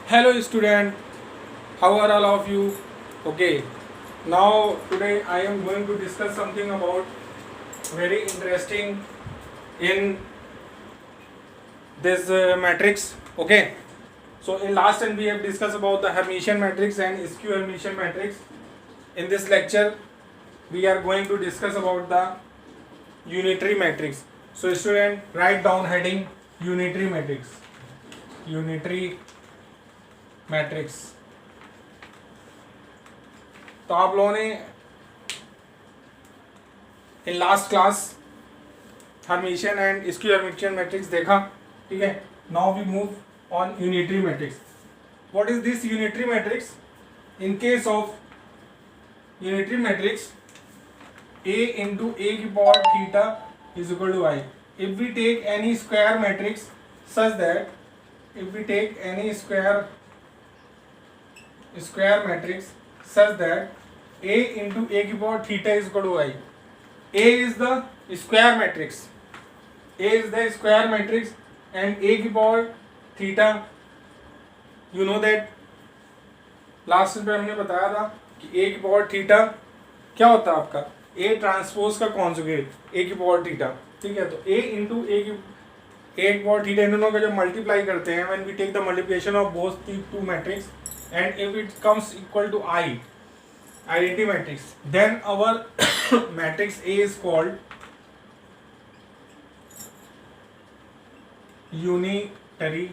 Hello student, how are all of you? Okay, now today I am going to discuss something about very interesting in this matrix. Okay, so in last time we have discussed about the Hermitian matrix and skew Hermitian matrix. In this lecture we are going to discuss about the unitary matrix. So student, write down heading unitary matrix. Unitary matrix. तो आप लोगों ने in last class hermitian and skew hermitian matrix देखा, ठीक है। Now we move on unitary matrix. What is this unitary matrix? In case of unitary matrix a into a की power theta is equal to I. If we take any square matrix such that square matrix such that a into a की power theta is equal to I. A is the square matrix. A is the square matrix and a की power theta, you know that last पे हमने बताया था कि a की power theta क्या होता है आपका a ट्रांसपोज का कॉन्जुगेट a की पावर थीटा, ठीक है। तो a इंटू a की पावर थीटा इन दोनों का जब मल्टीप्लाई करते हैं, when we take the multiplication of both the two matrix and if it comes equal to I, identity matrix, then our matrix A is called unitary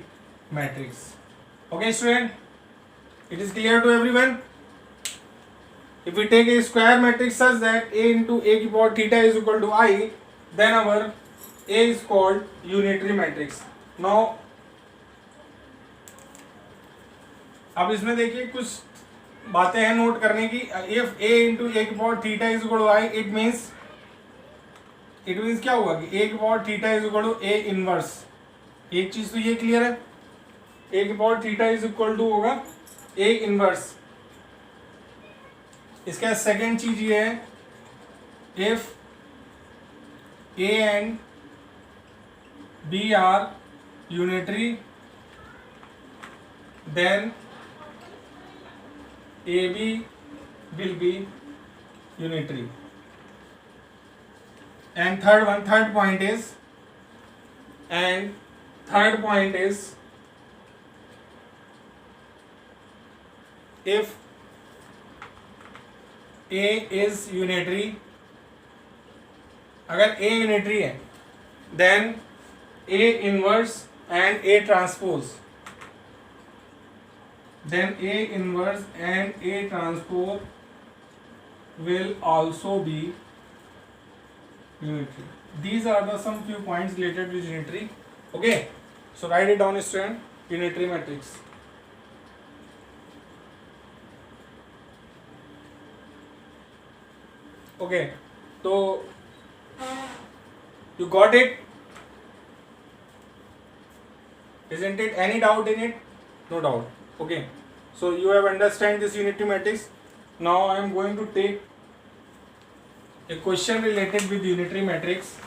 matrix. Okay student, it is clear to everyone? If we take a square matrix such that A into A की power theta is equal to I, then our A is called unitary matrix. Now अब इसमें देखिए कुछ बातें हैं note करने की। If a into A की power theta is equal to I, it means क्या होगा कि a की power theta is equal to a inverse. एक चीज तो ये क्लियर है, a की power theta is equal to होगा a इनवर्स। इसका सेकेंड चीज ये है, if a and b are unitary then AB will be unitary. And third point is if A is unitary, अगर A unitary है then A inverse and A transpose, then A inverse and A transpose will also be unitary. These are the some few points related with unitary. Okay, so write it down student, unitary matrix. Okay, so you got it, isn't it? Any doubt in it? No doubt. Okay, so you have understand this unitary matrix. Now I am going to take a question related with unitary matrix.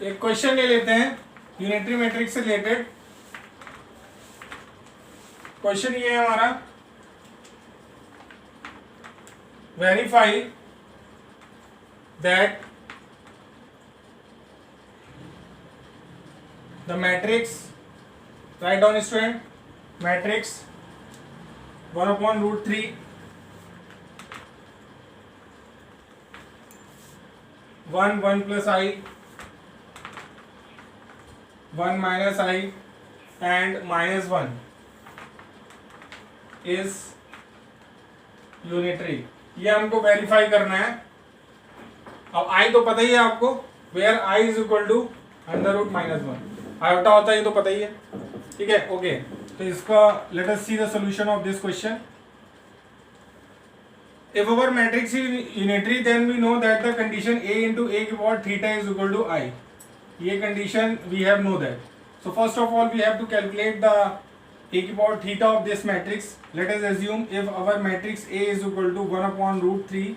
एक question ले लेते हैं unitary matrix से related. Question ये है हमारा, verify that the matrix, write down student, matrix 1/√3 1 plus I 1 minus I and -1 is unitary. ये हमको वेरीफाई करना है। अब I तो पता ही है आपको, where I is equal to √-1 iota होता है, ये तो पता ही है, ठीक है। ओके, तो इसका let us see the solution of this question. If our matrix is unitary, then we know that the condition A into A की power theta is equal to I. ये condition we have know that. So first of all we have to calculate the a की power theta of this matrix. Let us assume if our matrix A is equal to 1 upon root 3,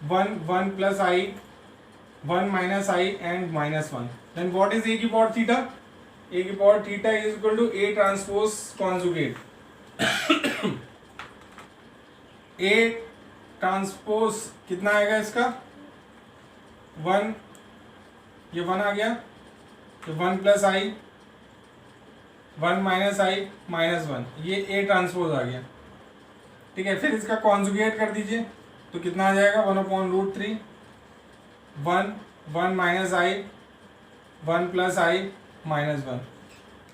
1 plus I, 1 minus I and minus 1. Then what is a की power theta? A की power theta is equal to A transpose conjugate. A transpose कितना आएगा इसका 1, ये 1 आ गया, तो 1 plus i 1 minus i minus 1, ये A transpose आ गया, ठीक है। फिर इसका कॉन्जुगेट कर दीजिए तो कितना आ जाएगा 1 अपॉन रूट 3, 1 माइनस आई 1 प्लस आई माइनस 1,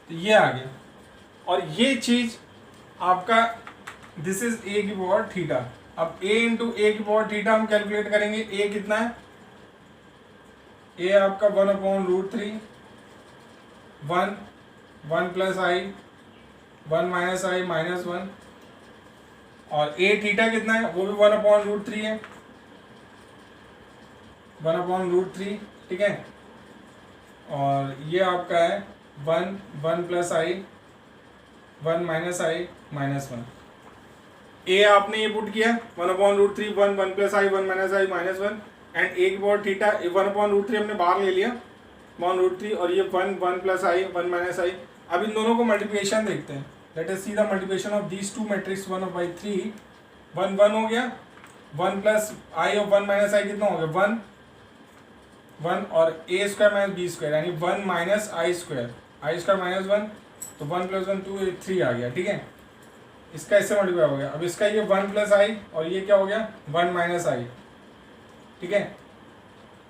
तो ये आ गया। और ये चीज आपका दिस इज ए की पावर थीटा। अब a इंटू ए की पावर थीटा हम कैलकुलेट करेंगे। a कितना है, a आपका 1 upon root 3, 1 plus i 1 minus i minus 1, और a थीटा कितना है, वो भी 1 अपॉन रूट 3 है, 1 अपॉन रूट 3, ठीक है। और ये आपका है 1 plus i 1 minus i minus 1। A आपने ये पुट किया 1 upon root 3, 1 plus i 1 minus i minus 1, and a की पावर थीटा 1 अपॉन रूट 3 हमने बाहर ले लिया अपॉन रूट 3, और ये 1 प्लस आई 1 माइनस आई। अब इन दोनों को मल्टीप्लिकेशन देखते हैं। Let us see the multiplication of these two matrix 1/3, 1 हो गया, 1 प्लस आई और 1 माइनस आई कितना हो गया 1 और ए स्क्वायर माइनस बी स्क्वायर, यानी 1 माइनस आई स्क्वायर माइनस 1, तो 1 प्लस 1 2 3 आ गया, ठीक है। इसका इससे मल्टीप्लाई हो गया। अब इसका ये 1 प्लस आई और ये क्या हो गया 1 माइनस आई, ठीक है।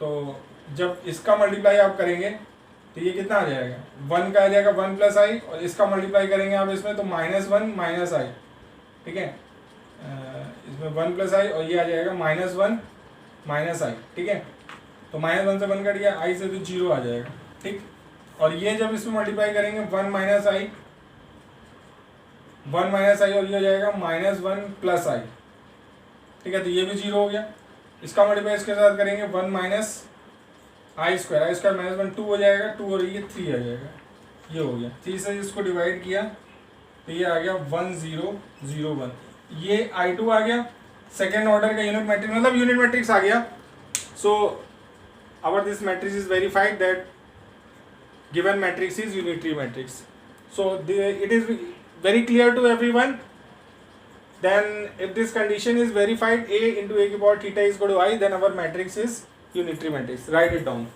तो जब इसका मल्टीप्लाई आप करेंगे तो ये कितना आ जाएगा 1 का आ जाएगा 1 प्लस आई, और इसका मल्टीप्लाई करेंगे आप इसमें तो -1 माइनस आई, ठीक है। इसमें 1 प्लस आई और ये आ जाएगा -1 माइनस आई, ठीक है। तो -1 से 1 कट गया, आई से तो 0 आ जाएगा, ठीक। और ये जब इसमें मल्टीप्लाई करेंगे 1 माइनस आई और ये हो जाएगा -1 प्लस आई, ठीक है। तो ये भी 0 हो गया। इसका मल्टीप्लाई इसके साथ करेंगे 1 माइनस आई स्क्वायर माइनस 1 2 हो जाएगा, 2 और ये 3 आ जाएगा, ये हो गया। 3 से इसको डिवाइड किया तो ये आ गया 1 0 0 1, ये I2 आ गया, सेकेंड ऑर्डर का यूनिट मैट्रिक्स, मतलब यूनिट मैट्रिक्स आ गया। So our this matrix is verified that given matrix is unitary matrix. So it is very clear to everyone. Then if this condition is verified, a into a की power theta is equal to I, then our matrix is unitary matrix. Write it down,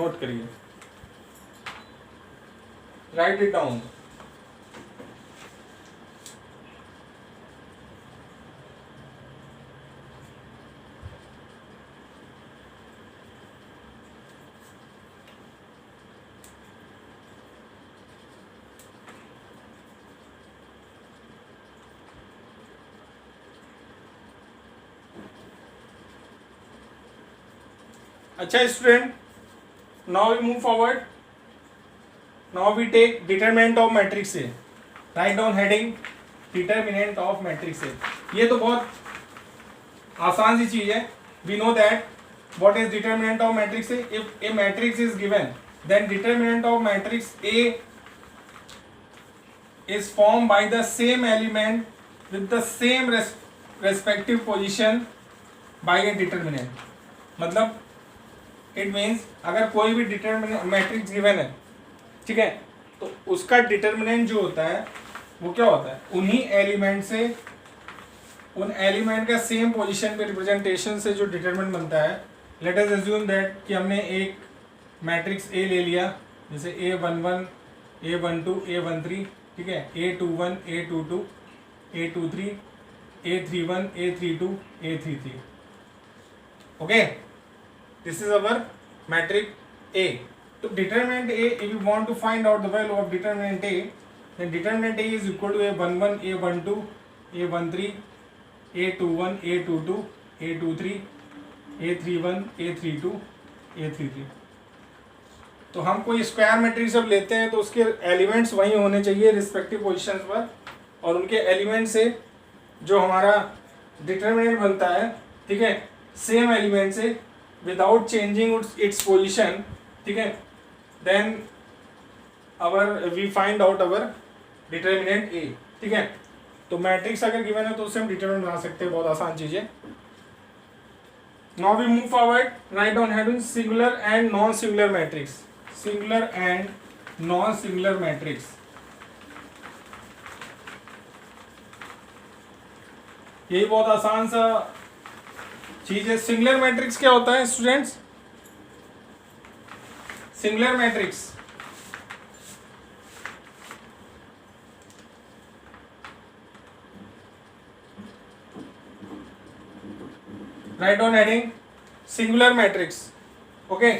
note करिए, write it down. अच्छा student, now we move forward. Now we take determinant of matrix A. Write down heading determinant of matrix A. ये तो बहुत आसान सी चीज है। We know that what is determinant of matrix A. If A matrix is given then determinant of matrix A is form by the same element with the same respective position by A determinant. मतलब it means अगर कोई भी determinant matrix given है, ठीक है, तो उसका determinant जो होता है वो क्या होता है, उन्हीं एलिमेंट से, उन एलिमेंट का सेम पोजीशन पे रिप्रेजेंटेशन से जो डिटरमिनेंट बनता है। लेट अस अज्यूम दैट कि हमने एक मैट्रिक्स ए ले लिया, जैसे A11 A12 A13, ठीक है, A21 A22 A23 A31 A32 A33, okay. This is our matrix A. So determinant A, if you want to find out the value of determinant A, then determinant A is equal to A11 A12 A13 A21 A22 A23 A31 A32 A33। तो हम कोई square matrix जब लेते हैं तो उसके elements वही होने चाहिए रिस्पेक्टिव पोजीशंस पर, और उनके एलिमेंट से जो हमारा डिटरमिनेंट बनता है, ठीक है, सेम एलिमेंट से विदाउट चेंजिंग इट्स पोजिशन, ठीक है, then we find out our determinant A. ठीक है, तो मैट्रिक्स अगर गिवन है तो उससे हम डिटर्मिनेंट बना सकते हैं, बहुत आसान चीज है। Now we move forward, write down having singular and non singular matrix, singular and non singular matrix. यही बहुत आसान सा चीज है। सिंगुलर मैट्रिक्स क्या होता है students? Singular matrix write on heading singular matrix. Okay,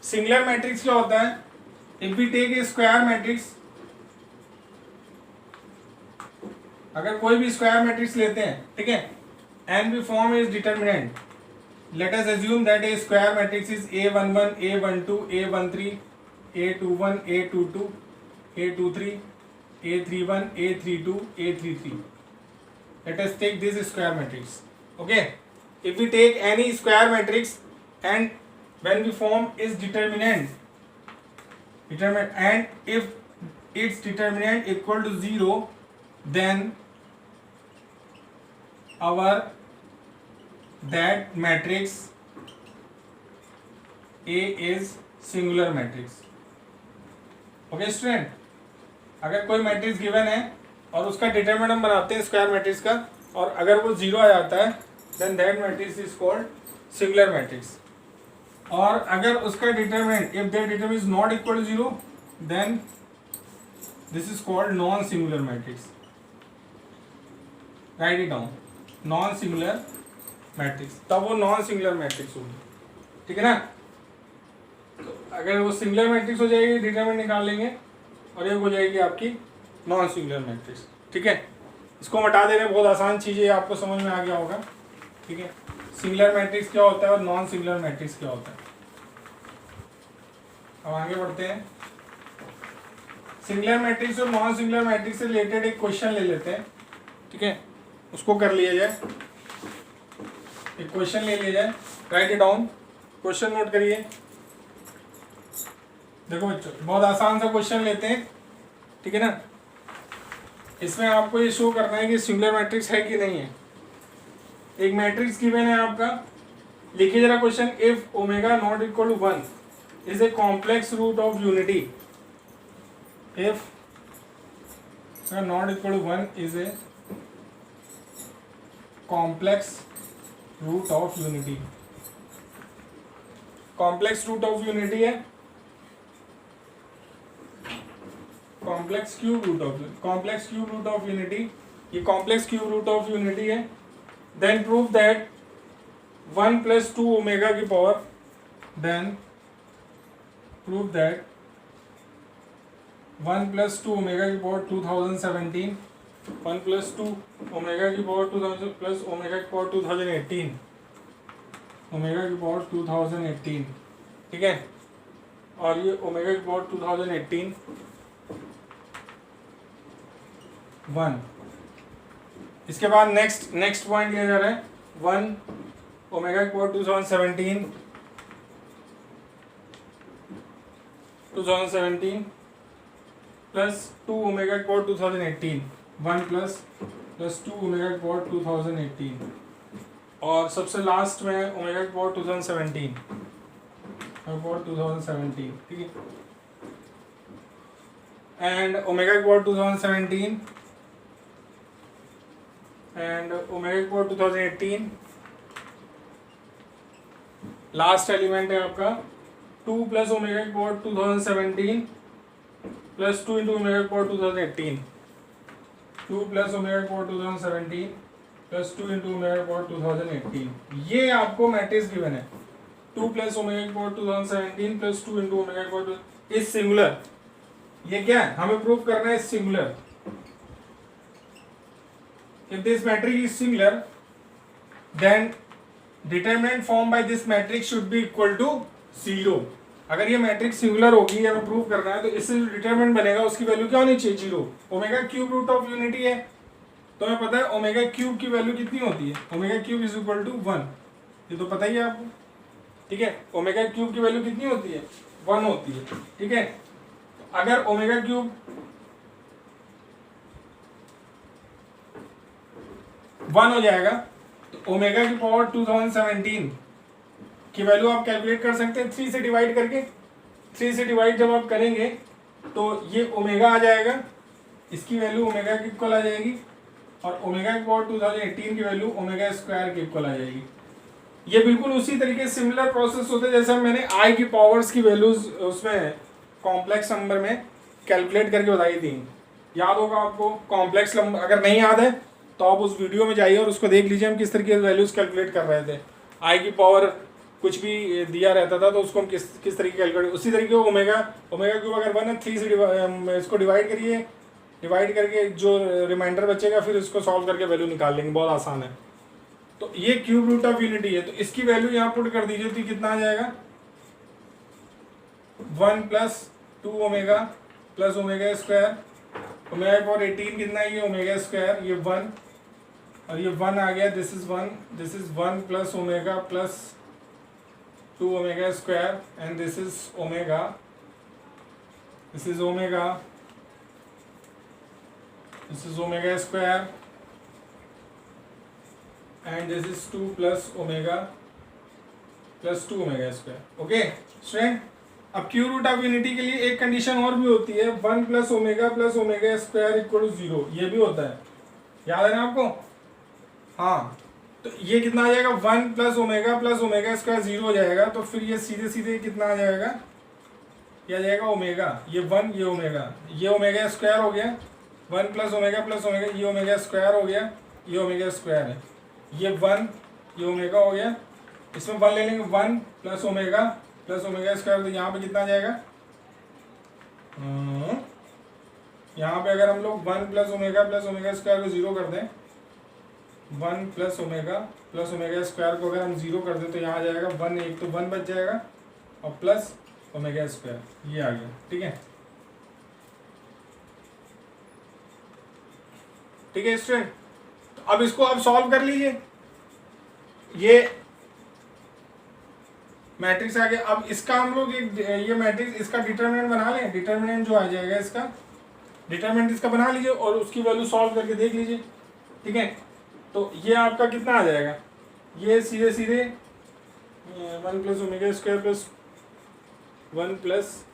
singular matrix क्या होता है? If we take a square matrix, अगर कोई भी स्क्वायर मैट्रिक्स लेते हैं, ठीक है, and we form is determinant, let us assume that a square matrix is A11 A12 A13 A21 A22 A23 A31 A32 A33. Let us take this square matrix. Okay, if we take any square matrix and when we form its determinant and if its determinant equal to 0, then our that matrix A is singular matrix. Okay student, अगर कोई matrix given है और उसका determinant हम बनाते हैं square matrix का, और अगर वो 0 आ जाता है then that matrix is called singular matrix. और अगर उसका determinant if that determinant is not equal to 0 then this is called non singular matrix. Write it down, non singular matrix, तब वो नॉन सिंगुलर मैट्रिक्स होगी। ठीक है ना? तो अगर वो सिंगुलर मैट्रिक्स हो जाएगी, डिटरमिनेंट निकाल लेंगे, और ये हो जाएगी आपकी नॉन सिंगुलर मैट्रिक्स। ठीक है, इसको हटा दे रहे हैं, बहुत आसान चीज़ है, आपको समझ में आ गया होगा। ठीक है, सिंगुलर मैट्रिक्स क्या होता है और नॉन सिंगुलर मैट्रिक्स क्या होता है। अब आगे बढ़ते हैं, सिंगुलर मैट्रिक्स और नॉन सिंगुलर मैट्रिक्स से रिलेटेड एक क्वेश्चन ले लेते हैं। ठीक है, उसको कर लिया जाए, एक क्वेश्चन ले लिया जाए। Right it down, question note करिए। देखो बच्चों, बहुत आसान सा क्वेश्चन लेते हैं। ठीक है ना, इसमें आपको ये शो करना है कि सिंगुलर मैट्रिक्स है कि नहीं है। एक मैट्रिक्स गिवन है आपका, लिखिए जरा question. If omega not equal to 1 is a complex root of unity, if not equal to 1 is a complex root of unity. Complex root of unity है, complex cube root of unity, ये complex cube root of unity है। Then prove that 1 + 2 omega की power, then prove that 1 + 2 omega की power 2017, 1 + 2 omega की power 2000 plus omega की power 2018, omega की power 2018। ठीक है, और ये ओमेगा की पावर 2018 1। इसके बाद नेक्स्ट पॉइंट लिया जा रहा है 1 ओमेगा की पावर 2017 प्लस 2 ओमेगा की पावर 2018, 1 प्लस 2 ओमेगा की पावर 2018, और सबसे लास्ट में ओमेगा की पावर 2017। ठीक है, एंड ओमेगा की पावर 2017 and omega की पावर 2018, लास्ट एलिमेंट है आपका 2 + ओमेगा की पावर 2017 प्लस 2 × ओमेगा की पावर 2018, 2 + ओमेगा की पावर 2017 प्लस 2 × ओमेगा की पावर 2018। ये आपको मैट्रिक्स गिवन है, 2 + ओमेगा की पावर 2017 प्लस 2 × ओमेगा की पावर इज सिंगुलर। ये क्या है, हमें प्रूव करना है singular. If this matrix is singular, then determinant formed by this matrix should be equal to 0। अगर ये मैट्रिक्स सिंगुलर होगी, हमें प्रूव करना है, तो इससे जो डिटरमिनेंट बनेगा उसकी वैल्यू क्या होनी चाहिए? 0। Omega cube root of unity है, तो हमें पता है ओमेगा क्यूब की वैल्यू कितनी होती है? Omega cube is equal to 1। ये तो पता ही है आपको, ठीक है। ओमेगा क्यूब की वैल्यू कितनी होती है, 1 होती है, ठीक है। अगर ओमेगा क्यूब 1 हो जाएगा तो ओमेगा की पावर 2017 की वैल्यू आप कैलकुलेट कर सकते हैं 3 से डिवाइड करके। 3 से डिवाइड जब आप करेंगे तो ये ओमेगा आ जाएगा, इसकी वैल्यू ओमेगा की इक्वल आ जाएगी, और ओमेगा की पावर 2018 की वैल्यू ओमेगा स्क्वायर की इक्वल आ जाएगी। ये बिल्कुल उसी तरीके से सिमिलर प्रोसेस होता है जैसे मैंने आई की पावर्स की वैल्यूज उसमें कॉम्प्लेक्स नंबर में कैलकुलेट करके बताई थी। याद होगा आपको, कॉम्प्लेक्स नंबर अगर नहीं याद है तो आप उस वीडियो में जाइए और उसको देख लीजिए हम किस तरीके से वैल्यूज कैलकुलेट कर रहे थे। आई की पावर कुछ भी दिया रहता था तो उसको हम किस तरीके कैलकुलेट, उसी तरीके ओमेगा क्यूब अगर 1 है 3 से इसको डिवाइड करिए, डिवाइड करके जो रिमाइंडर बचेगा फिर इसको सॉल्व करके वैल्यू निकाल लेंगे, बहुत आसान है। तो ये क्यूब रूट ऑफ यूनिटी है, तो इसकी वैल्यू यहाँ पुट कर दीजिए तो कितना आ जाएगा 1 plus 2 omega plus omega square, omega power 18 कितना है ये ओमेगा स्क्वायर, ये 1 और ये 1 आ गया, this is 1 plus omega plus 2 omega square and this is omega square and this is 2 plus omega plus 2 omega square. Okay student, अब cube root of unity के लिए एक कंडीशन और भी होती है, 1 plus omega square equal to 0, ये भी होता है, याद है ना आपको। हाँ, तो ये कितना आ जाएगा 1 प्लस ओमेगा स्क्वायर 0 हो जाएगा, तो फिर ये सीधे सीधे कितना आ जाएगा, ये आ जाएगा ओमेगा, ये 1 ये ओमेगा स्क्वायर हो गया, 1 प्लस ओमेगा ये ओमेगा स्क्वायर हो गया, ये ओमेगा स्क्वायर है, ये 1 ये ओमेगा हो गया, इसमें 1 ले लेंगे, 1 प्लस ओमेगा स्क्वायर, तो यहाँ पे कितना आ जाएगा, यहाँ पे अगर हम लोग 1 प्लस ओमेगा स्क्वायर को 0 कर दें, 1 प्लस ओमेगा स्क्वायर को अगर हम 0 कर दें तो यहाँ आ जाएगा 1, एक तो 1 बच जाएगा और प्लस ओमेगा स्क्वायर, ये आ गया, ठीक है। ठीक है स्टूडेंट, अब इसको आप सॉल्व कर लीजिए, ये मैट्रिक्स आ गया। अब इसका हम लोग ये मैट्रिक्स इसका डिटरमिनेंट बना लें, डिटरमिनेंट जो आ जाएगा इसका डिटरमिनेंट इसका बना लीजिए और उसकी वैल्यू सॉल्व करके देख लीजिए, ठीक है। तो ये आपका कितना आ जाएगा, ये सीधे सीधे 1 plus omega square plus 1 plus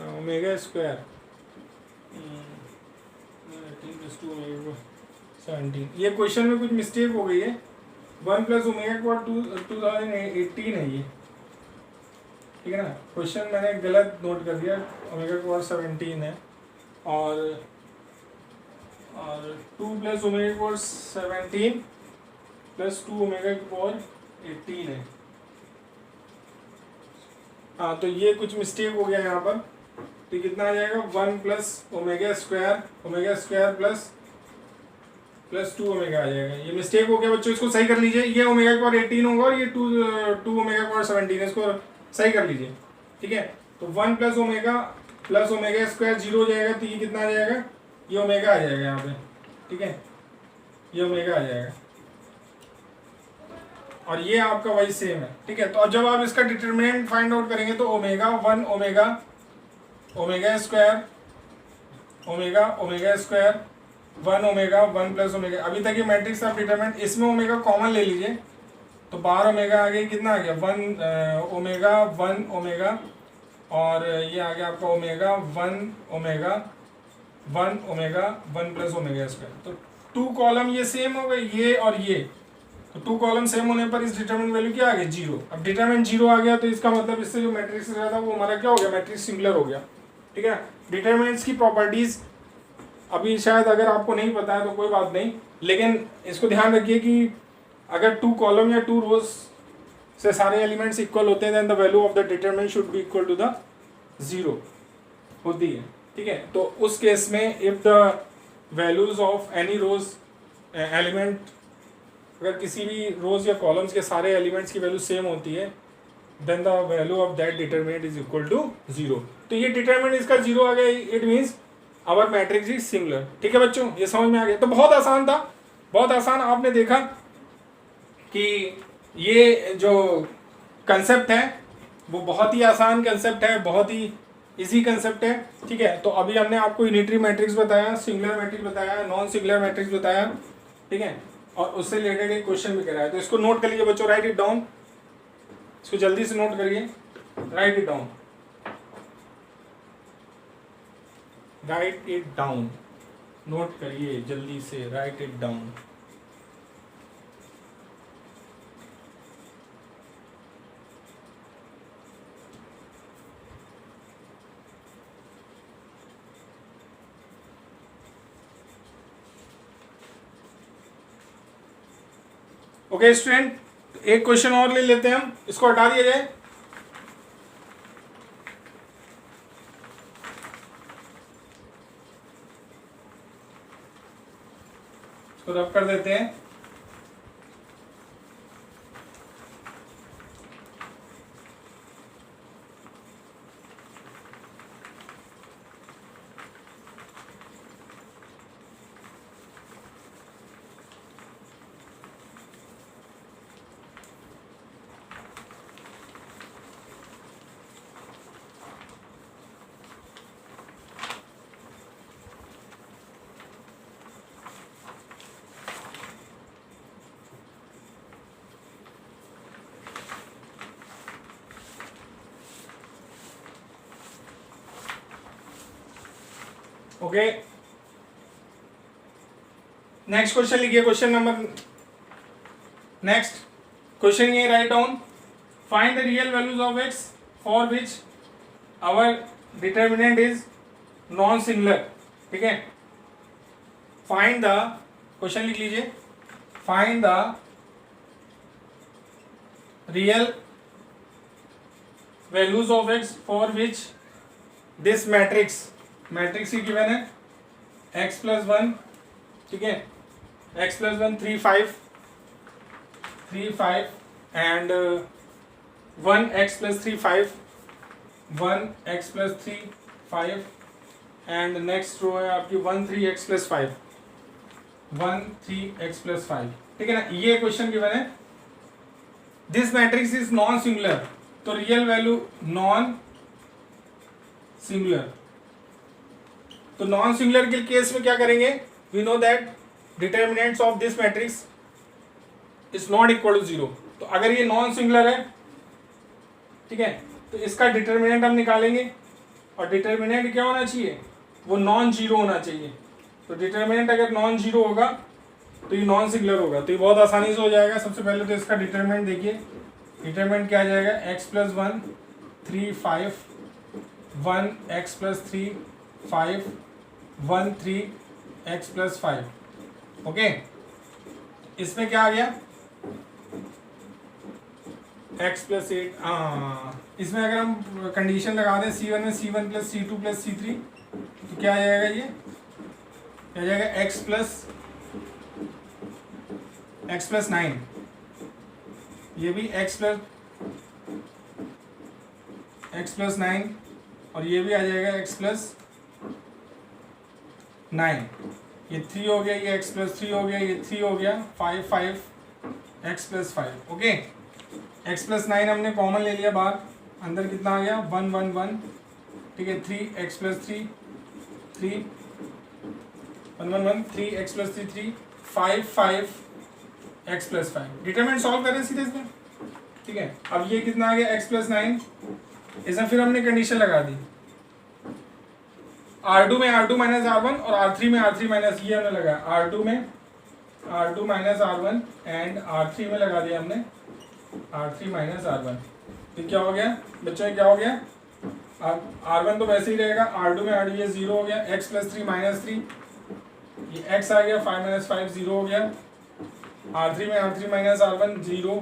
omega square 17, ये क्वेश्चन में कुछ मिस्टेक हो गई है, 1 प्लस ओमेगा का 2018 है ये, ठीक है ना। क्वेश्चन मैंने गलत नोट कर दिया, ओमेगा का पावर 17 है और 2 प्लस ओमेगा का पावर 17 प्लस 2 ओमेगा की पावर 18 है। हाँ, तो ये कुछ मिस्टेक हो गया यहाँ पर, तो कितना आ जाएगा 1 plus omega square plus 2 omega आ जाएगा, ये मिस्टेक हो गया बच्चों, इसको सही कर लीजिए। ये ओमेगा की पावर 18 होगा और ये 2 ओमेगा की पावर 17 है, इसको सही कर लीजिए, ठीक है। तो 1 प्लस ओमेगा स्क्वायर 0 हो जाएगा, तो ये कितना आ जाएगा, ये ओमेगा आ जाएगा यहाँ पे, ठीक है, ये ओमेगा आ जाएगा और ये आपका वही सेम है, ठीक है। तो अब जब आप इसका डिटरमिनेंट फाइंड आउट करेंगे तो omega square 1 omega 1 plus omega, अभी तक ये मैट्रिक्स आप डिटरमिनेंट, इसमें ओमेगा कॉमन ले लीजिए तो बाहर ओमेगा आ गया, कितना आ गया 1 ओमेगा और ये आ गया आपका ओमेगा 1 प्लस ओमेगा स्क्वायर। तो 2 कॉलम ये सेम हो गए, ये और ये, तो 2 कॉलम सेम होने पर इस डिटरमिनेंट वैल्यू क्या आ गया 0। अब डिटरमिनेंट 0 आ गया तो इसका मतलब इससे जो मैट्रिक्स रहा था वो हमारा क्या हो गया, मैट्रिक्स सिंगुलर हो गया, ठीक है। डिटरमिनेंट्स की प्रॉपर्टीज अभी शायद अगर आपको नहीं पता है तो कोई बात नहीं, लेकिन इसको ध्यान रखिए कि अगर 2 कॉलम या 2 रोज से सारे एलिमेंट्स इक्वल होते हैं then the value of the determinant should be equal to the 0 होती है, ठीक है। तो उस केस में if the values of any rows element, अगर किसी भी रोज या कॉलम्स के सारे एलिमेंट्स की वैल्यू सेम होती है then the value of that determinant is equal to 0। तो ये डिटरमिनेंट इसका 0 आ गया, it means our matrix is singular, ठीक है बच्चों, ये समझ में आ गया। तो बहुत आसान था, बहुत आसान। आपने देखा कि ये जो कंसेप्ट है वो बहुत ही आसान कंसेप्ट है, बहुत ही इजी कंसेप्ट है, ठीक है। तो अभी हमने आपको यूनिटरी मैट्रिक्स बताया, सिंगुलर मैट्रिक्स बताया, नॉन सिंगुलर मैट्रिक्स बताया, ठीक है, और उससे रिलेटेड एक क्वेश्चन भी कराया। तो इसको नोट कर लीजिए बच्चों, राइट इट डाउन, इसको जल्दी से नोट करिए, right it down, right it down, note करिए जल्दी से, right it down. Okay student, एक क्वेश्चन और ले लेते हैं हम, इसको हटा दिया जाए। इसको रब कर देते हैं। ओके, नेक्स्ट क्वेश्चन लिखिए, क्वेश्चन नंबर नेक्स्ट क्वेश्चन ये, write down, find the real values of x for which our determinant is non singular, ठीक है। फाइंड द, क्वेश्चन लिख लीजिए, find the real values of x for which this matrix, matrix ही given है x plus 1, ठीक है, x plus 1 3 5 3 5 and 1x plus 3 5 1x plus 3 5 and next row है आपकी 1 3x प्लस 5 1 3x प्लस 5, ठीक है ना। ये क्वेश्चन गिवन है, this matrix is non singular, तो रियल वैल्यू नॉन सिंगुलर। तो नॉन सिंगुलर के केस में क्या करेंगे, we know that determinants of this matrix is not equal to 0। तो अगर ये नॉन सिंगुलर है, ठीक है, तो इसका डिटर्मिनेंट हम निकालेंगे, और डिटर्मिनेंट क्या होना चाहिए, वो नॉन जीरो होना चाहिए। तो डिटर्मिनेंट अगर नॉन जीरो होगा तो ये नॉन सिंगुलर होगा, तो ये बहुत आसानी से हो जाएगा। सबसे पहले तो इसका डिटर्मिनेंट देखिए, डिटर्मिनेंट क्या आ जाएगा, x plus 1 3 5 1 x plus 3 5 1 3 x plus 5, okay. इसमें क्या आ गया, x प्लस 8, इसमें अगर हम कंडीशन लगा दें C1 में C1 plus C2 plus C3, तो क्या आ जाएगा, ये क्या आ जाएगा, x प्लस 9, ये भी x प्लस 9, और ये भी आ जाएगा x प्लस 9, ये 3 हो गया, ये x प्लस 3 हो गया, ये 3 हो गया, 5 5 x plus 5, okay. x plus 9 हमने कॉमन ले लिया बाहर, अंदर कितना आ गया, 1 1 1, ठीक है, 3 x plus 3 3 1 1 1 3 x plus 3 3 5 5 x plus 5। Determinant solve करें सीधे इसमें, ठीक है। अब ये कितना आ गया, x प्लस 9, इसमें फिर हमने कंडीशन लगा दी, R2 में R2 माइनस R1 और R3 में R3 माइनस, ये हमने लगाया, R2 में R2 minus R1 and R3 में लगा दिया हमने R3 माइनस R1। तो क्या हो गया बच्चों, क्या हो गया, R1 तो वैसे ही रहेगा, R2 में R2 ये 0 हो गया, x प्लस 3 माइनस 3, ये x आ गया, 5 माइनस 5 0 हो गया, R3 में R3 minus R1 0,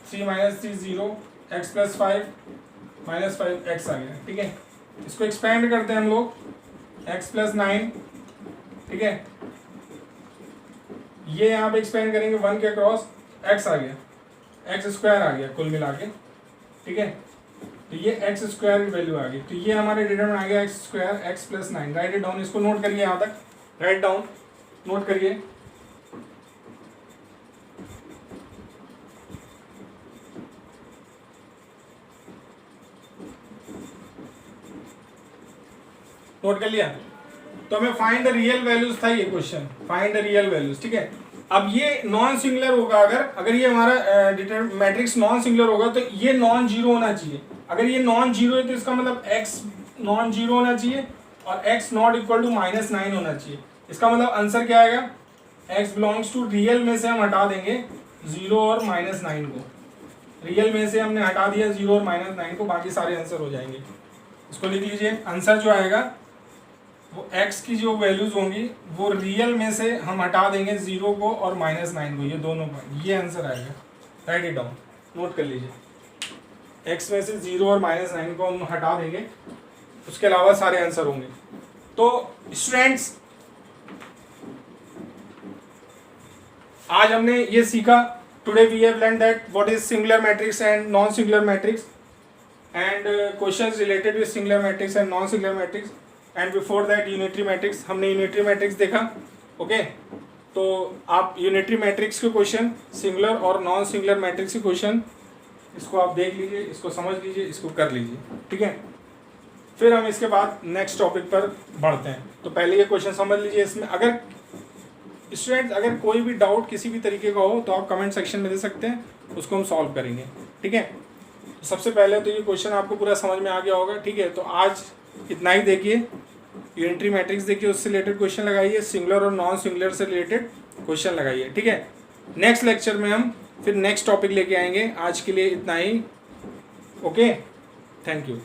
3 minus 3 0, x plus 5 minus 5 x आ गया, ठीक है। इसको एक्सपेंड करते हैं हम लोग, x प्लस 9, ठीक है, ये यहाँ पे एक्सपेंड करेंगे 1 के क्रॉस, x आ गया, x स्क्वायर आ गया कुल मिला के, ठीक है। तो ये x स्क्वायर की वैल्यू आ गई, तो ये हमारे डिटरमिनेंट आ गया x square x plus 9, right it down, इसको नोट करिए यहाँ तक, राइट डाउन, नोट करिए। नोट कर लिया। तो हमें फाइंड द रियल वैल्यूज था ये question, find the real values, ठीक है। अब ये नॉन सिंगुलर होगा, अगर ये हमारा मैट्रिक्स नॉन सिंगुलर होगा तो ये नॉन जीरो होना चाहिए। अगर ये नॉन जीरो है तो इसका मतलब x नॉन जीरो होना चाहिए और x नॉट इक्वल टू -9 होना चाहिए। इसका मतलब आंसर क्या आएगा, x बिलोंग्स टू रियल में से हम हटा देंगे 0 और -9 को, रियल में से हमने हटा दिया 0 और -9 को, बाकी सारे आंसर हो जाएंगे। इसको लिख लीजिए, आंसर जो आएगा वो x की जो वैल्यूज होंगी वो रियल में से हम हटा देंगे 0 को और -9 को, ये दोनों का, ये आंसर आएगा। राइट इट डाउन, नोट कर लीजिए। x में से 0 और -9 को हम हटा देंगे, उसके अलावा सारे आंसर होंगे। तो स्टूडेंट्स आज हमने ये सीखा, today we have learn that what is singular matrix and non singular matrix and questions related with singular matrix and non singular matrix and before that unitary matrix, हमने यूनिटरी मैट्रिक्स देखा। Okay, तो आप unitary matrix के question, singular और non singular matrix के question, इसको आप देख लीजिए, इसको समझ लीजिए, इसको कर लीजिए, ठीक है। फिर हम इसके बाद नेक्स्ट टॉपिक पर बढ़ते हैं। तो पहले ये क्वेश्चन समझ लीजिए। इसमें अगर स्टूडेंट्स अगर कोई भी डाउट किसी भी तरीके का हो तो आप कमेंट सेक्शन में दे सकते हैं, उसको हम सॉल्व करेंगे, ठीक है। सबसे पहले तो ये क्वेश्चन आपको पूरा समझ में आ गया होगा, ठीक है। तो आज इतना ही देखिए, यूनिटरी मैट्रिक्स देखिए, उससे रिलेटेड क्वेश्चन लगाइए, सिंगुलर और नॉन सिंगुलर से रिलेटेड क्वेश्चन लगाइए, ठीक है। नेक्स्ट लेक्चर में हम फिर नेक्स्ट टॉपिक लेके आएंगे। आज के लिए इतना ही, ओके, थैंक यू।